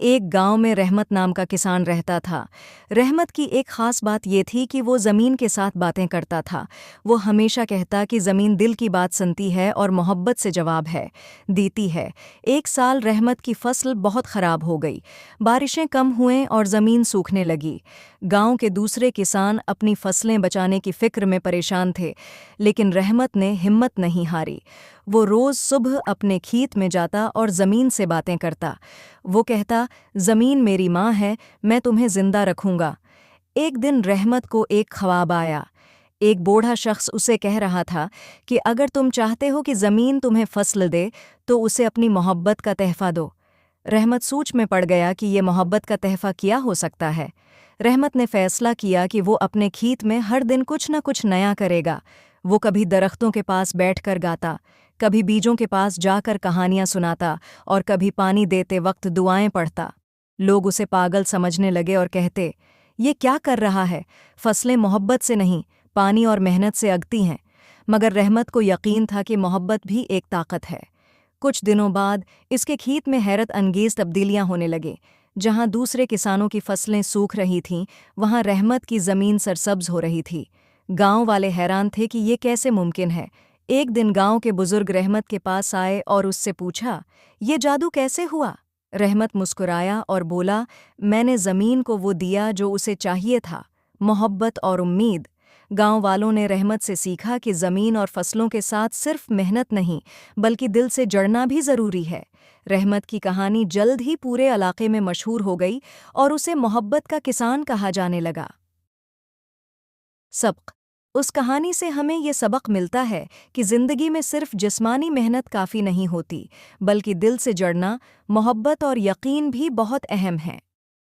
एक गांव में रहमत नाम का किसान रहता था। रहमत की एक खास बात ये थी कि वो ज़मीन के साथ बातें करता था। वो हमेशा कहता कि ज़मीन दिल की बात सुनती है और मोहब्बत से जवाब देती है। एक साल रहमत की फसल बहुत ख़राब हो गई। बारिशें कम हुएं और ज़मीन सूखने लगी। गांव के दूसरे किसान अपनी फसलें बचाने की फ़िक्र में परेशान थे, लेकिन रहमत ने हिम्मत नहीं हारी। वो रोज़ सुबह अपने खेत में जाता और ज़मीन से बातें करता। वो कहता, ज़मीन मेरी माँ है, मैं तुम्हें जिंदा रखूंगा। एक दिन रहमत को एक ख्वाब आया। एक बूढ़ा शख्स उसे कह रहा था कि अगर तुम चाहते हो कि ज़मीन तुम्हें फसल दे तो उसे अपनी मोहब्बत का तहफ़ा दो। रहमत सोच में पड़ गया कि ये मोहब्बत का तहफ़ा क्या हो सकता है। रहमत ने फैसला किया कि वो अपने खेत में हर दिन कुछ न कुछ नया करेगा। वो कभी दरख्तों के पास बैठकर गाता, कभी बीजों के पास जाकर कहानियां सुनाता और कभी पानी देते वक्त दुआएं पढ़ता। लोग उसे पागल समझने लगे और कहते, ये क्या कर रहा है, फसलें मोहब्बत से नहीं, पानी और मेहनत से अगती हैं। मगर रहमत को यकीन था कि मोहब्बत भी एक ताकत है। कुछ दिनों बाद इसके खेत में हैरत अंगेज तब्दीलियां होने लगे। जहां दूसरे किसानों की फसलें सूख रही थीं, वहां रहमत की ज़मीन सरसब्ज हो रही थी। गांव वाले हैरान थे कि ये कैसे मुमकिन है। एक दिन गांव के बुजुर्ग रहमत के पास आए और उससे पूछा, ये जादू कैसे हुआ? रहमत मुस्कुराया और बोला, मैंने ज़मीन को वो दिया जो उसे चाहिए था, मोहब्बत और उम्मीद। गांव वालों ने रहमत से सीखा कि ज़मीन और फसलों के साथ सिर्फ मेहनत नहीं, बल्कि दिल से जड़ना भी ज़रूरी है। रहमत की कहानी जल्द ही पूरे इलाके में मशहूर हो गई और उसे मोहब्बत का किसान कहा जाने लगा। सबक उस कहानी से हमें ये सबक मिलता है कि ज़िंदगी में सिर्फ जिस्मानी मेहनत काफ़ी नहीं होती, बल्कि दिल से जड़ना, मोहब्बत और यकीन भी बहुत अहम है।